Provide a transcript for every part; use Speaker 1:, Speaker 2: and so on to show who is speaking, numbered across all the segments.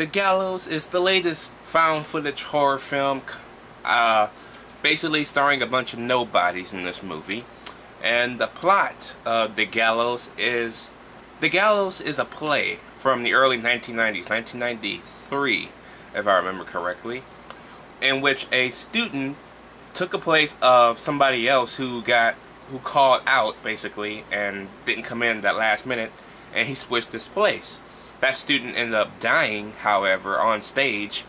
Speaker 1: The Gallows is the latest found footage horror film, basically starring a bunch of nobodies in this movie. And the plot of The Gallows is a play from the early 1990s, 1993, if I remember correctly, in which a student took the place of somebody else who called out, basically, and didn't come in that last minute, and he switched his place. That student ended up dying, however, on stage,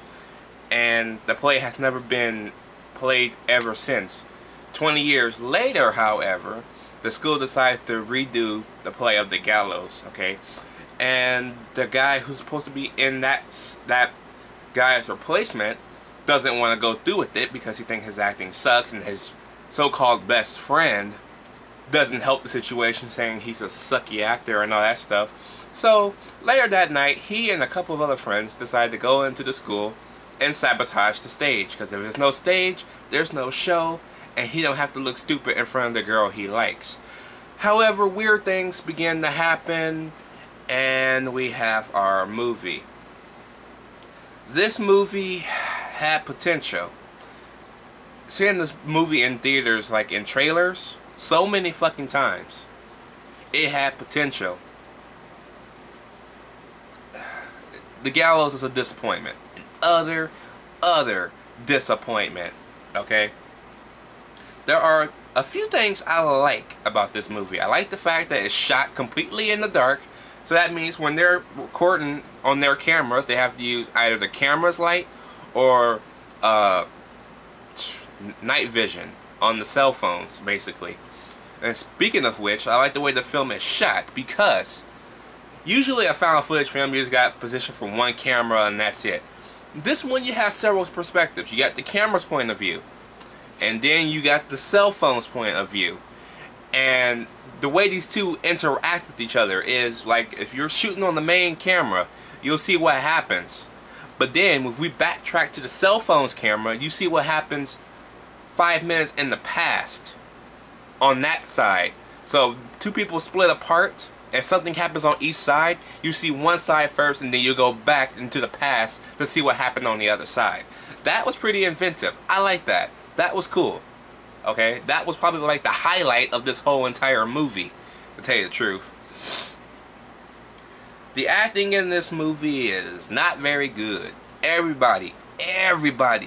Speaker 1: and the play has never been played ever since. 20 years later, however, the school decides to redo the play of The Gallows, okay? And the guy who's supposed to be in that guy's replacement doesn't want to go through with it because he thinks his acting sucks, and his so-called best friend doesn't help the situation, saying he's a sucky actor and all that stuff. So later that night, he and a couple of other friends decide to go into the school and sabotage the stage, because if there's no stage, there's no show, and he don't have to look stupid in front of the girl he likes. However, weird things begin to happen, and we have our movie. This movie had potential. Seeing this movie in theaters, like in trailers, so many fucking times, it had potential. The Gallows is a disappointment. An utter disappointment. Okay? There are a few things I like about this movie. I like the fact that it's shot completely in the dark. So that means when they're recording on their cameras, they have to use either the camera's light or night vision on the cell phones, basically. And speaking of which, I like the way the film is shot, because usually a found footage film, you just got position from one camera and that's it. This one, you have several perspectives. You got the camera's point of view, and then you got the cell phone's point of view. And the way these two interact with each other is, like, if you're shooting on the main camera, you'll see what happens. But then, if we backtrack to the cell phone's camera, you see what happens 5 minutes in the past on that side. So, two people split apart, and something happens on each side, you see one side first, and then you go back into the past to see what happened on the other side. That was pretty inventive. I like that. That was cool. Okay? That was probably like the highlight of this whole entire movie, to tell you the truth. The acting in this movie is not very good. Everybody's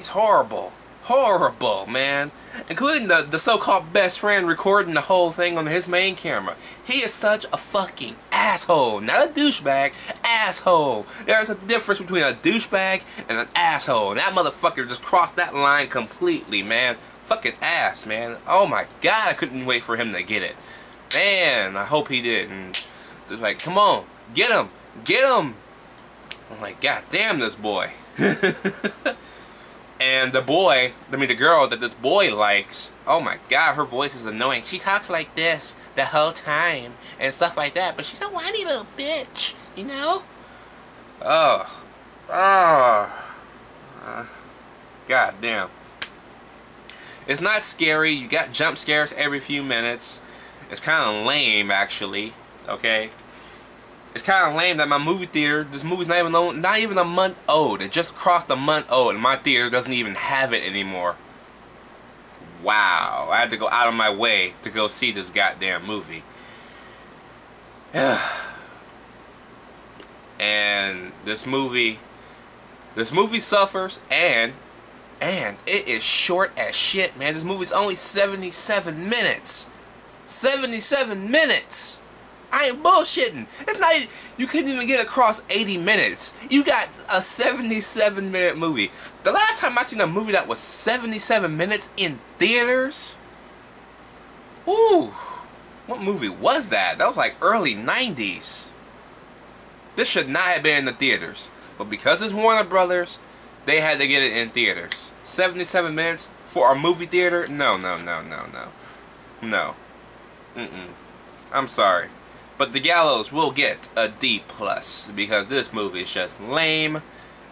Speaker 1: horrible. Horrible, man. Including the so-called best friend recording the whole thing on his main camera. He is such a fucking asshole. Not a douchebag, asshole. There's a difference between a douchebag and an asshole. And that motherfucker just crossed that line completely, man. Fucking ass, man. Oh my god, I couldn't wait for him to get it. Man, I hope he did. And just like, come on, get him, get him. I'm like, god damn this boy. And the girl that this boy likes, oh my god, her voice is annoying. She talks like this the whole time and stuff like that, but she's a whiny little bitch, you know? God damn. It's not scary. You got jump scares every few minutes. It's kind of lame, actually. Okay? It's kind of lame that my movie theater, this movie's not even a month old. It just crossed a month old, and my theater doesn't even have it anymore. Wow. I had to go out of my way to go see this goddamn movie. And this movie suffers, and it is short as shit, man. This movie's only 77 minutes. 77 minutes! I ain't bullshitting. It's not, you couldn't even get across 80 minutes. You got a 77-minute movie. The last time I seen a movie that was 77 minutes in theaters, ooh, what movie was that? That was like early 90s. This should not have been in the theaters. But because it's Warner Brothers, they had to get it in theaters. 77 minutes for a movie theater? No. No. I'm sorry. But The Gallows will get a D+, because this movie is just lame.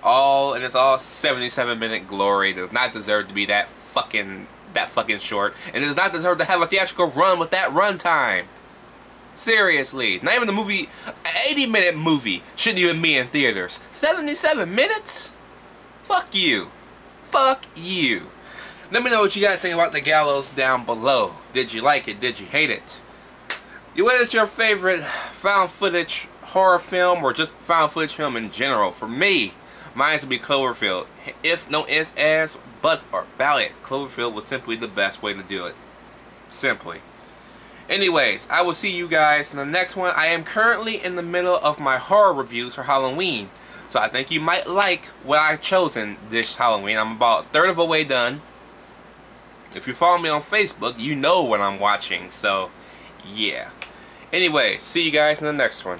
Speaker 1: And it's all 77-minute glory. It does not deserve to be that fucking short. And it does not deserve to have a theatrical run with that runtime. Seriously, not even a movie, an 80-minute movie shouldn't even be in theaters. 77 minutes? Fuck you. Fuck you. Let me know what you guys think about The Gallows down below. Did you like it? Did you hate it? What is your favorite found footage horror film or just found footage film in general? For me, mine would be Cloverfield. If no ifs, ands, buts are about it, Cloverfield was simply the best way to do it. Simply. Anyways, I will see you guys in the next one. I am currently in the middle of my horror reviews for Halloween. So I think you might like what I've chosen this Halloween. I'm about a third of the way done. If you follow me on Facebook, you know what I'm watching. So, yeah. Anyways, see you guys in the next one.